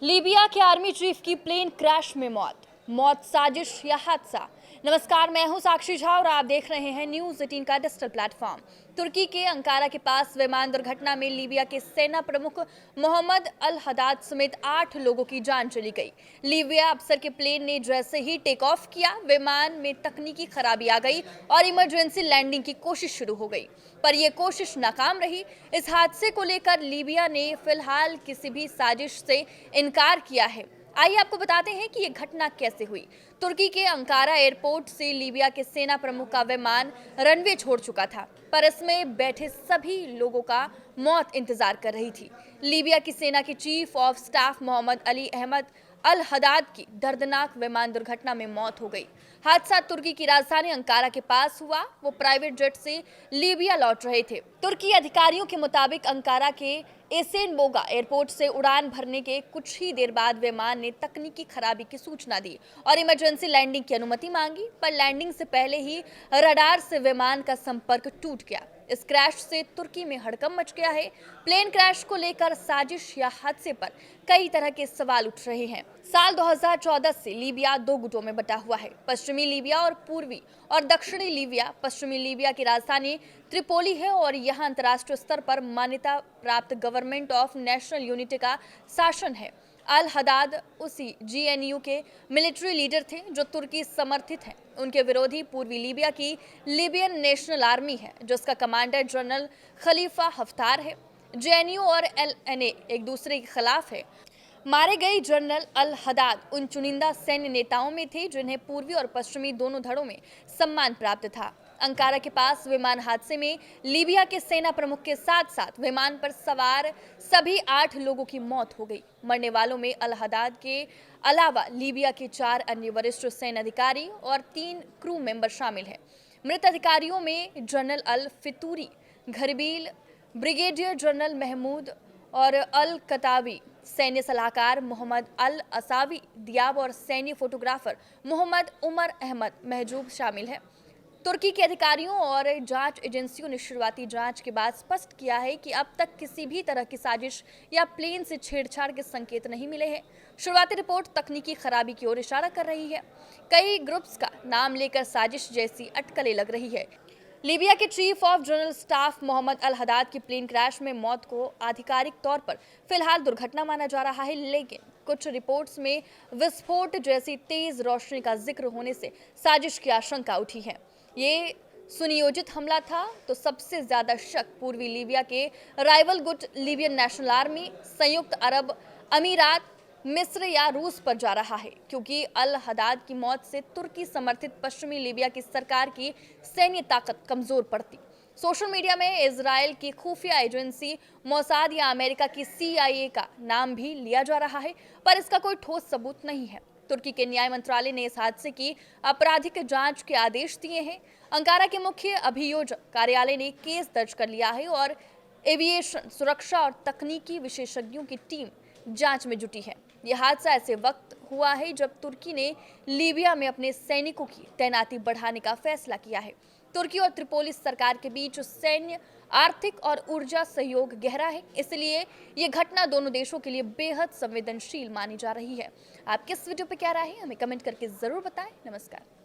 Libya के army chief की plane crash में मौत साजिश या हादसा। नमस्कार, मैं हूं साक्षी झा और आप देख रहे हैं न्यूज 18 का डिजिटल प्लेटफॉर्म। तुर्की के अंकारा के पास विमान दुर्घटना में लीबिया के सेना प्रमुख मोहम्मद अल हदाद समेत 8 लोगों की जान चली गई। लीबिया अफसर के प्लेन ने जैसे ही टेक ऑफ किया, विमान में तकनीकी खराबी आ गई और इमरजेंसी लैंडिंग की कोशिश शुरू हो गई, पर यह कोशिश नाकाम रही। इस हादसे को लेकर लीबिया ने फिलहाल किसी भी साजिश से इनकार किया है। आइए आपको बताते हैं कि ये घटना कैसे हुई। तुर्की के अंकारा एयरपोर्ट से लीबिया के सेना प्रमुख का विमान रनवे छोड़ चुका था, पर इसमें बैठे सभी लोगों का मौत इंतजार कर रही थी। लीबिया की सेना के chief of staff Mohammed Ali Ahmed al Haddad की दर्दनाक विमान दुर्घटना में मौत हो गई। हादसा तुर्की की राजधानी अंकारा के पास हुआ। वो प्राइवेट जेट से लीबिया लौट रहे थे। तुर्की अधिकारियों के मुताबिक अंकारा के एसेन बोगा एयरपोर्ट से उड़ान भरने के कुछ ही देर बाद विमान ने तकनीकी खराबी की सूचना दी और इमरजेंसी लैंडिंग की अनुमति मांगी, पर लैंडिंग से पहले ही रडार से विमान का संपर्क टूट गया। इस क्रैश से तुर्की में हड़कंप मच गया है। प्लेन क्रैश को लेकर साजिश या हादसे पर कई तरह के सवाल उठ रहे हैं। साल 2014 से लीबिया 2 गुटों में बटा हुआ है, पश्चिमी लीबिया और पूर्वी और दक्षिणी लीबिया। पश्चिमी लीबिया की राजधानी त्रिपोली है और यहाँ अंतर्राष्ट्रीय स्तर पर मान्यता प्राप्त गवर्नमेंट ऑफ नेशनल यूनिटी का शासन है। अल हदाद उसी जीएनयू के मिलिट्री लीडर थे जो तुर्की समर्थित हैं। उनके विरोधी पूर्वी लीबिया की लीबियन नेशनल आर्मी है, जिसका कमांडर जनरल खलीफा हफ्तार है। जेएनयू और एलएनए एक दूसरे के खिलाफ है। मारे गए जनरल अल हदाद उन चुनिंदा सैन्य नेताओं में थे जिन्हें पूर्वी और पश्चिमी दोनों धड़ों में सम्मान प्राप्त था। अंकारा के पास विमान हादसे में लीबिया के सेना प्रमुख के साथ साथ विमान पर सवार सभी 8 लोगों की मौत हो गई। मरने वालों में अल हदाद के अलावा लीबिया के 4 अन्य वरिष्ठ सैन्य अधिकारी और 3 क्रू मेंबर शामिल हैं। मृत अधिकारियों में जनरल अल फितूरी, घरबील, ब्रिगेडियर जनरल महमूद और अल कताबी, सैन्य सलाहकार मोहम्मद अल असावी दियाब और सैन्य फोटोग्राफर मोहम्मद उमर अहमद महजूब शामिल हैं। तुर्की के अधिकारियों और जांच एजेंसियों ने शुरुआती जांच के बाद स्पष्ट किया है कि अब तक किसी भी तरह की साजिश या प्लेन से छेड़छाड़ के संकेत नहीं मिले हैं। शुरुआती रिपोर्ट तकनीकी खराबी की ओर इशारा कर रही है। कई ग्रुप्स का नाम लेकर साजिश जैसी अटकलें लग रही है। लीबिया के chief of general staff Mohammed al Haddad की प्लेन क्रैश में मौत को आधिकारिक तौर पर फिलहाल दुर्घटना माना जा रहा है, लेकिन कुछ रिपोर्ट्स में विस्फोट जैसी तेज रोशनी का जिक्र होने से साजिश की आशंका उठी है। ये सुनियोजित हमला था तो सबसे ज्यादा शक पूर्वी लीबिया के राइवल गुट लीबियन नेशनल आर्मी, संयुक्त अरब अमीरात, मिस्र या रूस पर जा रहा है, क्योंकि अल हदाद की मौत से तुर्की समर्थित पश्चिमी लीबिया की सरकार की सैन्य ताकत कमजोर पड़ती। सोशल मीडिया में इजराइल की खुफिया एजेंसी मोसाद या अमेरिका की CIA का नाम भी लिया जा रहा है, पर इसका कोई ठोस सबूत नहीं है। तुर्की के न्याय मंत्रालय ने इस हादसे की आपराधिक जांच के आदेश दिए हैं। अंकारा के मुख्य अभियोजक कार्यालय ने केस दर्ज कर लिया है और एविएशन सुरक्षा और तकनीकी विशेषज्ञों की टीम जांच में जुटी है। यह हादसा ऐसे वक्त हुआ है जब तुर्की ने लीबिया में अपने सैनिकों की तैनाती बढ़ाने का फैसला किया है। तुर्की और त्रिपोली सरकार के बीच सैन्य, आर्थिक और ऊर्जा सहयोग गहरा है, इसलिए ये घटना दोनों देशों के लिए बेहद संवेदनशील मानी जा रही है। आप किस वीडियो पे क्या राय है, हमें कमेंट करके जरूर बताएं। नमस्कार।